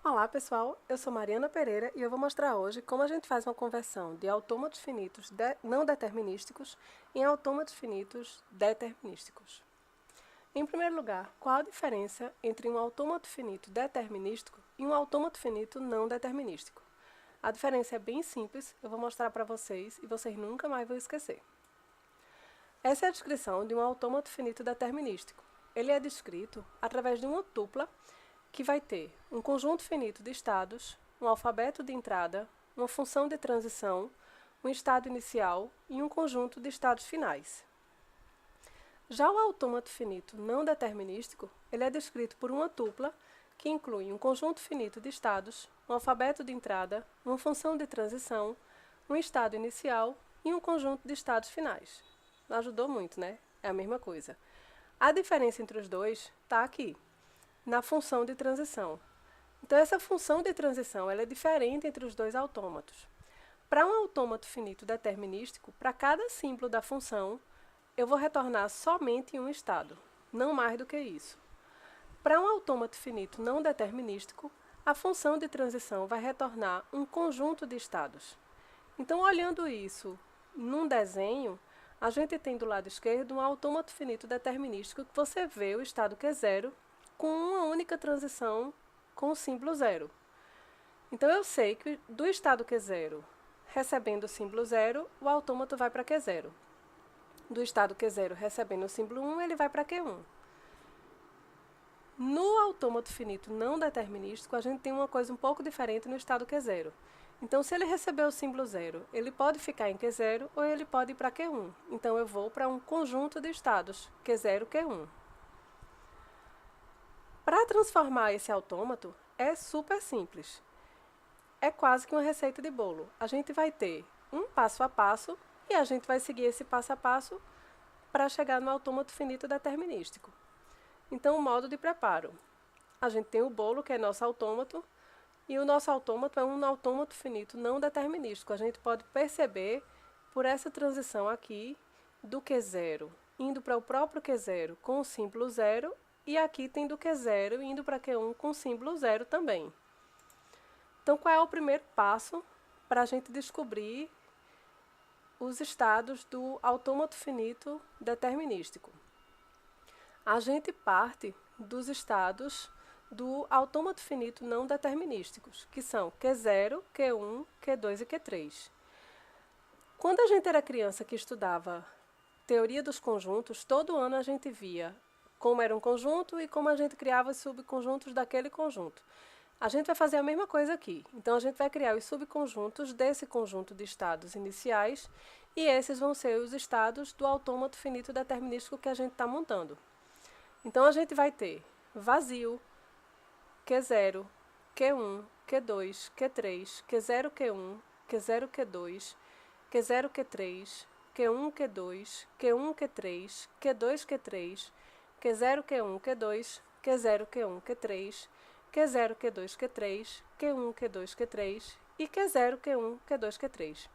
Olá pessoal, eu sou Mariana Pereira e eu vou mostrar hoje como a gente faz uma conversão de autômatos finitos não determinísticos em autômatos finitos determinísticos. Em primeiro lugar, qual a diferença entre um autômato finito determinístico e um autômato finito não determinístico? A diferença é bem simples, eu vou mostrar para vocês e vocês nunca mais vão esquecer. Essa é a descrição de um autômato finito determinístico. Ele é descrito através de uma tupla que vai ter um conjunto finito de estados, um alfabeto de entrada, uma função de transição, um estado inicial e um conjunto de estados finais. Já o autômato finito não determinístico, ele é descrito por uma tupla que inclui um conjunto finito de estados, um alfabeto de entrada, uma função de transição, um estado inicial e um conjunto de estados finais. Não ajudou muito, né? É a mesma coisa. A diferença entre os dois está aqui, na função de transição. Então, essa função de transição ela é diferente entre os dois autômatos. Para um autômato finito determinístico, para cada símbolo da função, eu vou retornar somente um estado, não mais do que isso. Para um autômato finito não determinístico, a função de transição vai retornar um conjunto de estados. Então, olhando isso num desenho, a gente tem do lado esquerdo um autômato finito determinístico que você vê o estado Q0 com uma única transição com o símbolo 0. Então, eu sei que do estado Q0, recebendo o símbolo 0, o autômato vai para Q0. Do estado Q0, recebendo o símbolo 1, ele vai para Q1. No autômato finito não determinístico, a gente tem uma coisa um pouco diferente no estado Q0. Então, se ele receber o símbolo 0, ele pode ficar em Q0 ou ele pode ir para Q1. Então, eu vou para um conjunto de estados, Q0, Q1. Para transformar esse autômato, é super simples. É quase que uma receita de bolo. A gente vai ter um passo a passo e a gente vai seguir esse passo a passo para chegar no autômato finito determinístico. Então, o modo de preparo. A gente tem o bolo, que é nosso autômato, e o nosso autômato é um autômato finito não determinístico. A gente pode perceber por essa transição aqui do Q0 indo para o próprio Q0 com o símbolo 0 e aqui tem do Q0 indo para Q1 com o símbolo 0 também. Então, qual é o primeiro passo para a gente descobrir os estados do autômato finito determinístico? A gente parte dos estados do autômato finito não determinísticos, que são Q0, Q1, Q2 e Q3. Quando a gente era criança que estudava teoria dos conjuntos, todo ano a gente via como era um conjunto e como a gente criava os subconjuntos daquele conjunto. A gente vai fazer a mesma coisa aqui. Então, a gente vai criar os subconjuntos desse conjunto de estados iniciais e esses vão ser os estados do autômato finito determinístico que a gente está montando. Então, a gente vai ter vazio, Q0, Q1, Q2, Q3, Q0, Q1, Q0, Q2, Q0, Q3, Q1, Q2, Q1, Q3, Q2, Q3, Q0, Q1, Q2, Q0, Q1, Q3, Q0, Q2, Q3, Q1, Q2, Q3 e Q0, Q1, Q2, Q3.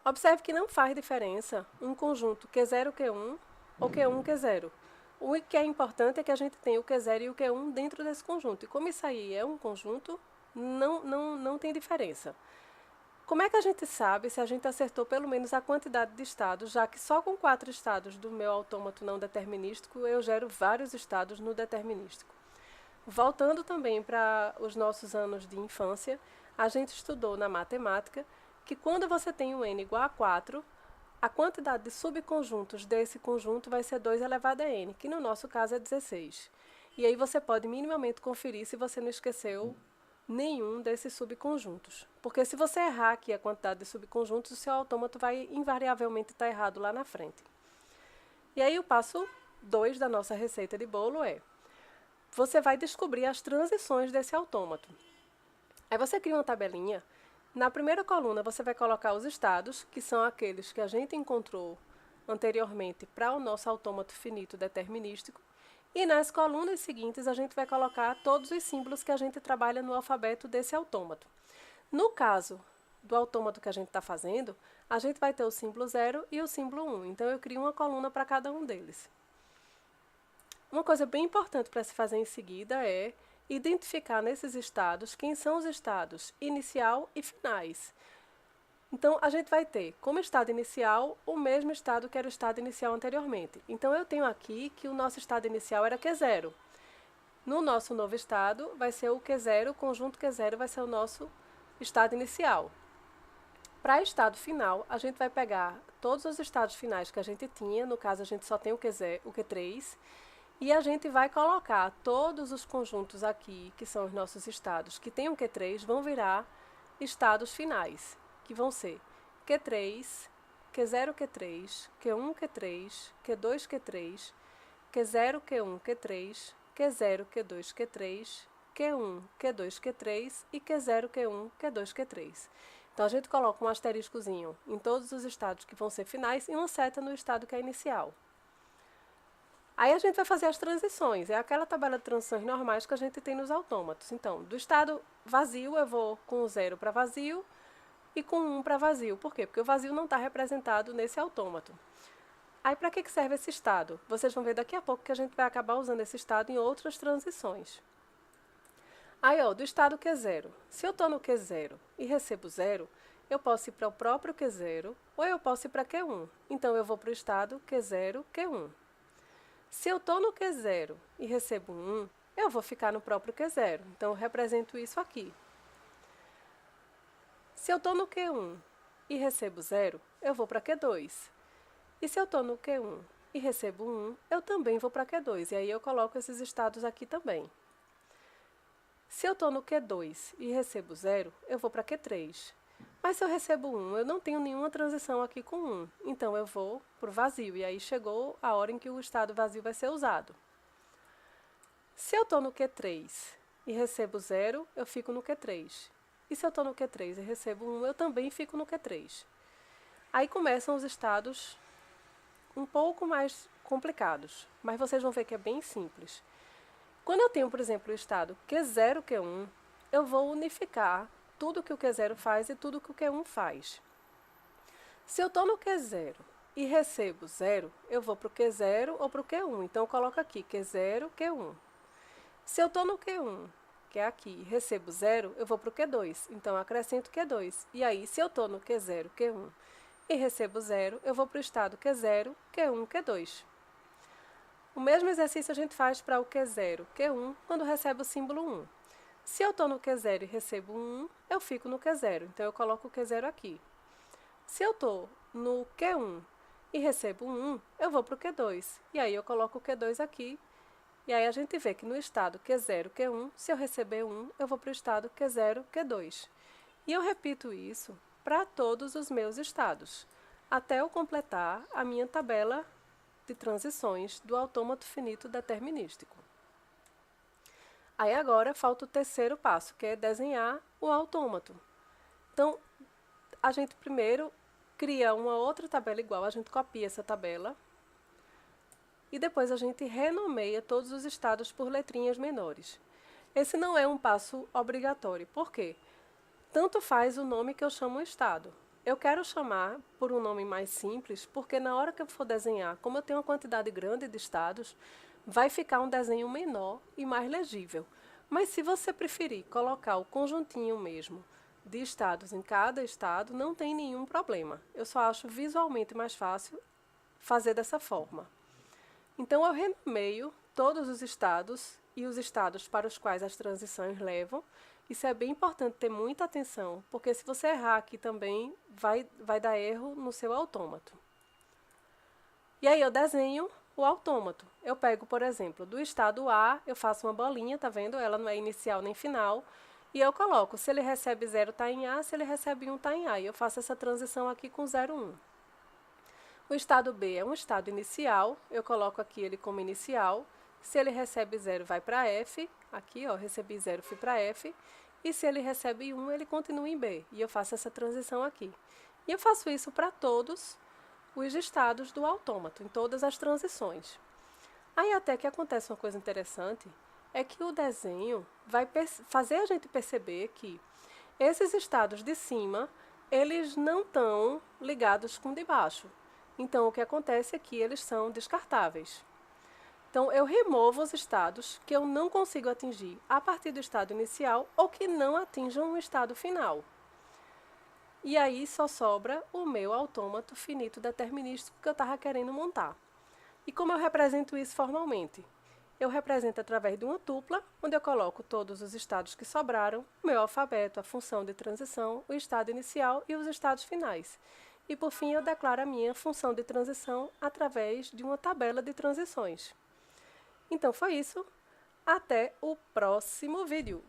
Observe que não faz diferença um conjunto Q0, Q1 ou Q1, Q0. O que é importante é que a gente tenha o Q0 e o Q1 dentro desse conjunto. E como isso aí é um conjunto, não tem diferença. Como é que a gente sabe se a gente acertou pelo menos a quantidade de estados, já que só com 4 estados do meu autômato não determinístico eu gero vários estados no determinístico? Voltando também para os nossos anos de infância, a gente estudou na matemática que quando você tem um n igual a 4, a quantidade de subconjuntos desse conjunto vai ser 2 elevado a n, que no nosso caso é 16. E aí você pode minimamente conferir se você não esqueceu nenhum desses subconjuntos. Porque se você errar aqui a quantidade de subconjuntos, o seu autômato vai invariavelmente estar errado lá na frente. E aí o passo 2 da nossa receita de bolo é: você vai descobrir as transições desse autômato. Aí você cria uma tabelinha. Na primeira coluna você vai colocar os estados, que são aqueles que a gente encontrou anteriormente para o nosso autômato finito determinístico. E nas colunas seguintes a gente vai colocar todos os símbolos que a gente trabalha no alfabeto desse autômato. No caso do autômato que a gente está fazendo, a gente vai ter o símbolo 0 e o símbolo 1. Então, eu crio uma coluna para cada um deles. Uma coisa bem importante para se fazer em seguida é identificar nesses estados quem são os estados inicial e finais. Então, a gente vai ter como estado inicial o mesmo estado que era o estado inicial anteriormente. Então, eu tenho aqui que o nosso estado inicial era Q0. No nosso novo estado, vai ser o Q0, o conjunto Q0 vai ser o nosso estado inicial. Para estado final, a gente vai pegar todos os estados finais que a gente tinha, no caso a gente só tem o Q3, e a gente vai colocar todos os conjuntos aqui, que são os nossos estados, que tem um Q3, vão virar estados finais, que vão ser Q3, Q0, Q3, Q1, Q3, Q2, Q3, Q0, Q1, Q3, Q0, Q2, Q3, Q1, Q2, Q3 e Q0, Q1, Q2, Q3. Então, a gente coloca um asteriscozinho em todos os estados que vão ser finais e uma seta no estado que é inicial. Aí a gente vai fazer as transições, é aquela tabela de transições normais que a gente tem nos autômatos. Então, do estado vazio, eu vou com o 0 para vazio e com 1 para vazio. Por quê? Porque o vazio não está representado nesse autômato. Aí, para que serve esse estado? Vocês vão ver daqui a pouco que a gente vai acabar usando esse estado em outras transições. Aí, ó, do estado Q0. Se eu estou no Q0 e recebo 0, eu posso ir para o próprio Q0 ou eu posso ir para Q1. Então, eu vou para o estado Q0, Q1. Se eu estou no Q0 e recebo 1, eu vou ficar no próprio Q0. Então, eu represento isso aqui. Se eu estou no Q1 e recebo 0, eu vou para Q2. E se eu estou no Q1 e recebo 1, eu também vou para Q2. E aí, eu coloco esses estados aqui também. Se eu estou no Q2 e recebo 0, eu vou para Q3. Mas se eu recebo 1, eu não tenho nenhuma transição aqui com 1. Então, eu vou para o vazio. E aí, chegou a hora em que o estado vazio vai ser usado. Se eu estou no Q3 e recebo 0, eu fico no Q3. E se eu estou no Q3 e recebo 1, eu também fico no Q3. Aí começam os estados um pouco mais complicados. Mas vocês vão ver que é bem simples. Quando eu tenho, por exemplo, o estado Q0, Q1, eu vou unificar tudo que o Q0 faz e tudo que o Q1 faz. Se eu estou no Q0 e recebo 0, eu vou para o Q0 ou para o Q1. Então, eu coloco aqui Q0, Q1. Se eu estou no Q1, que é aqui, e recebo 0, eu vou para o Q2. Então, eu acrescento Q2. E aí, se eu estou no Q0, Q1 e recebo 0, eu vou para o estado Q0, Q1, Q2. O mesmo exercício a gente faz para o Q0, Q1, quando recebe o símbolo 1. Se eu estou no Q0 e recebo 1, eu fico no Q0. Então, eu coloco o Q0 aqui. Se eu estou no Q1 e recebo 1, eu vou para o Q2. E aí, eu coloco o Q2 aqui. E aí, a gente vê que no estado Q0, Q1, se eu receber 1, eu vou para o estado Q0, Q2. E eu repito isso para todos os meus estados, até eu completar a minha tabela de transições do autômato finito determinístico. Aí agora falta o terceiro passo, que é desenhar o autômato. Então, a gente primeiro cria uma outra tabela igual, a gente copia essa tabela e depois a gente renomeia todos os estados por letrinhas menores. Esse não é um passo obrigatório, por quê? Tanto faz o nome que eu chamo o estado. Eu quero chamar por um nome mais simples, porque na hora que eu for desenhar, como eu tenho uma quantidade grande de estados, vai ficar um desenho menor e mais legível. Mas se você preferir colocar o conjuntinho mesmo de estados em cada estado, não tem nenhum problema. Eu só acho visualmente mais fácil fazer dessa forma. Então, eu renomeio todos os estados e os estados para os quais as transições levam. Isso é bem importante ter muita atenção, porque se você errar aqui também, vai dar erro no seu autômato. E aí, eu desenho o autômato. Eu pego, por exemplo, do estado A, eu faço uma bolinha, tá vendo? Ela não é inicial nem final. E eu coloco, se ele recebe 0, está em A, se ele recebe 1, está em A. E eu faço essa transição aqui com 0, 1. O estado B é um estado inicial, eu coloco aqui ele como inicial. Se ele recebe 0, vai para F. Aqui, ó, recebi 0, fui para F. E se ele recebe 1, ele continua em B. E eu faço essa transição aqui. E eu faço isso para todos os estados do autômato, em todas as transições. Aí até que acontece uma coisa interessante, é que o desenho vai fazer a gente perceber que esses estados de cima, eles não estão ligados com o de baixo. Então, o que acontece é que eles são descartáveis. Então, eu removo os estados que eu não consigo atingir a partir do estado inicial ou que não atinjam o estado final. E aí só sobra o meu autômato finito determinístico que eu estava querendo montar. E como eu represento isso formalmente? Eu represento através de uma tupla, onde eu coloco todos os estados que sobraram, o meu alfabeto, a função de transição, o estado inicial e os estados finais. E por fim eu declaro a minha função de transição através de uma tabela de transições. Então foi isso. Até o próximo vídeo.